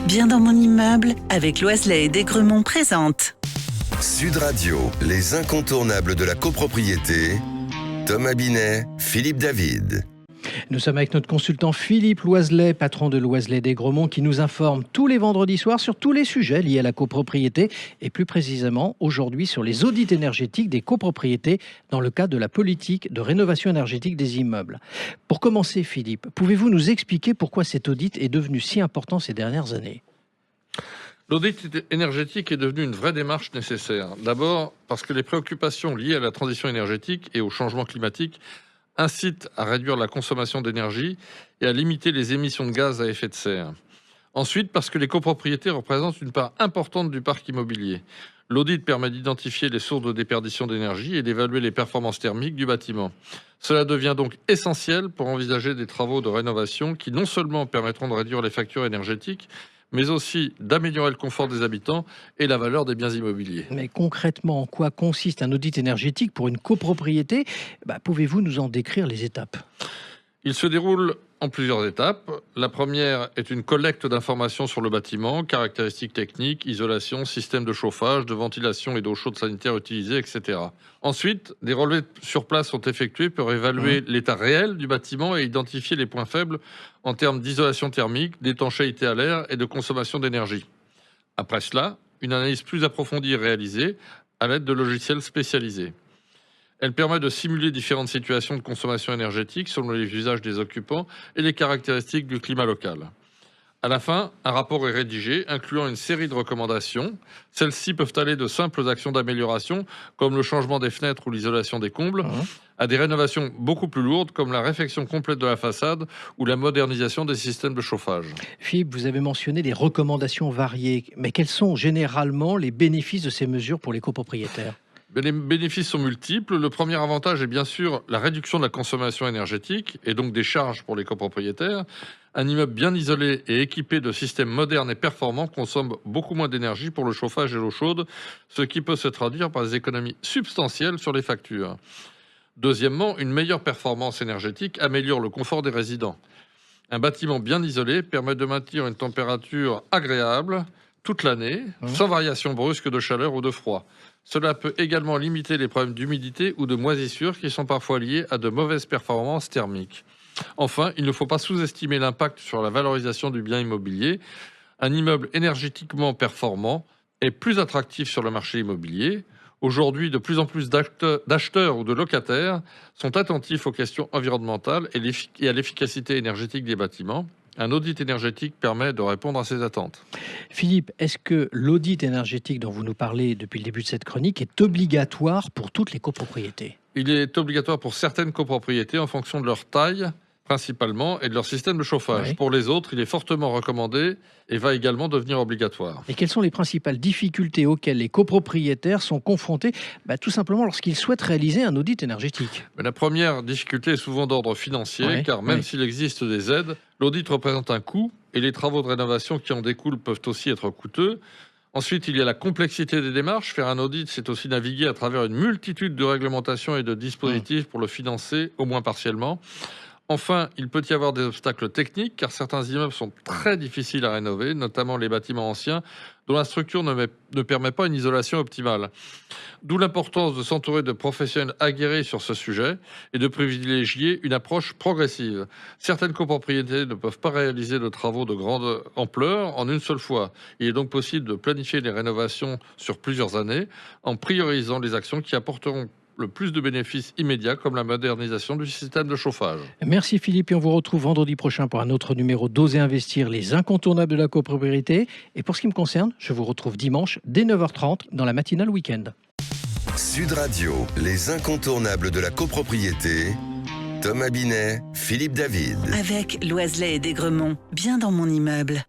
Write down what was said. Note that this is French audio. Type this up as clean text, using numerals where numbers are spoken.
Bien dans mon immeuble, avec Loiselet et Desgremont présente. Sud Radio, les incontournables de la copropriété. Thomas Binet, Philippe David. Nous sommes avec notre consultant Philippe Loiselet, patron de Loiselet Desgremont, qui nous informe tous les vendredis soirs sur tous les sujets liés à la copropriété et plus précisément aujourd'hui sur les audits énergétiques des copropriétés dans le cadre de la politique de rénovation énergétique des immeubles. Pour commencer, Philippe, pouvez-vous nous expliquer pourquoi cet audit est devenu si important ces dernières années ? L'audit énergétique est devenu une vraie démarche nécessaire. D'abord parce que les préoccupations liées à la transition énergétique et au changement climatique incitent à réduire la consommation d'énergie et à limiter les émissions de gaz à effet de serre. Ensuite, parce que les copropriétés représentent une part importante du parc immobilier. L'audit permet d'identifier les sources de déperdition d'énergie et d'évaluer les performances thermiques du bâtiment. Cela devient donc essentiel pour envisager des travaux de rénovation qui non seulement permettront de réduire les factures énergétiques, mais aussi d'améliorer le confort des habitants et la valeur des biens immobiliers. Mais concrètement, en quoi consiste un audit énergétique pour une copropriété ? Pouvez-vous nous en décrire les étapes ? Il se déroule en plusieurs étapes. La première est une collecte d'informations sur le bâtiment, caractéristiques techniques, isolation, système de chauffage, de ventilation et d'eau chaude sanitaire utilisés, etc. Ensuite, des relevés sur place sont effectués pour évaluer l'état réel du bâtiment et identifier les points faibles en termes d'isolation thermique, d'étanchéité à l'air et de consommation d'énergie. Après cela, une analyse plus approfondie est réalisée à l'aide de logiciels spécialisés. Elle permet de simuler différentes situations de consommation énergétique selon les usages des occupants et les caractéristiques du climat local. À la fin, un rapport est rédigé incluant une série de recommandations. Celles-ci peuvent aller de simples actions d'amélioration, comme le changement des fenêtres ou l'isolation des combles, à des rénovations beaucoup plus lourdes, comme la réfection complète de la façade ou la modernisation des systèmes de chauffage. Philippe, vous avez mentionné des recommandations variées, mais quels sont généralement les bénéfices de ces mesures pour les copropriétaires ? Les bénéfices sont multiples. Le premier avantage est bien sûr la réduction de la consommation énergétique et donc des charges pour les copropriétaires. Un immeuble bien isolé et équipé de systèmes modernes et performants consomme beaucoup moins d'énergie pour le chauffage et l'eau chaude, ce qui peut se traduire par des économies substantielles sur les factures. Deuxièmement, une meilleure performance énergétique améliore le confort des résidents. Un bâtiment bien isolé permet de maintenir une température agréable toute l'année, sans variation brusque de chaleur ou de froid. Cela peut également limiter les problèmes d'humidité ou de moisissure qui sont parfois liés à de mauvaises performances thermiques. Enfin, il ne faut pas sous-estimer l'impact sur la valorisation du bien immobilier. Un immeuble énergétiquement performant est plus attractif sur le marché immobilier. Aujourd'hui, de plus en plus d'acheteurs ou de locataires sont attentifs aux questions environnementales et à l'efficacité énergétique des bâtiments. Un audit énergétique permet de répondre à ces attentes. Philippe, est-ce que l'audit énergétique dont vous nous parlez depuis le début de cette chronique est obligatoire pour toutes les copropriétés ? Il est obligatoire pour certaines copropriétés en fonction de leur taille, principalement, et de leur système de chauffage. Oui. Pour les autres, il est fortement recommandé et va également devenir obligatoire. Et quelles sont les principales difficultés auxquelles les copropriétaires sont confrontés, tout simplement lorsqu'ils souhaitent réaliser un audit énergétique ? Mais la première difficulté est souvent d'ordre financier, car même s'il existe des aides, l'audit représente un coût et les travaux de rénovation qui en découlent peuvent aussi être coûteux. Ensuite, il y a la complexité des démarches. Faire un audit, c'est aussi naviguer à travers une multitude de réglementations et de dispositifs pour le financer, au moins partiellement. Enfin, il peut y avoir des obstacles techniques, car certains immeubles sont très difficiles à rénover, notamment les bâtiments anciens, dont la structure ne permet pas une isolation optimale. D'où l'importance de s'entourer de professionnels aguerris sur ce sujet et de privilégier une approche progressive. Certaines copropriétés ne peuvent pas réaliser de travaux de grande ampleur en une seule fois. Il est donc possible de planifier les rénovations sur plusieurs années en priorisant les actions qui apporteront le plus de bénéfices immédiats, comme la modernisation du système de chauffage. Merci Philippe, et on vous retrouve vendredi prochain pour un autre numéro d'Oser investir, les incontournables de la copropriété. Et pour ce qui me concerne, je vous retrouve dimanche dès 9h30 dans la matinale week-end. Sud Radio, les incontournables de la copropriété. Thomas Binet, Philippe David. Avec Loiselet et Desgremont, bien dans mon immeuble.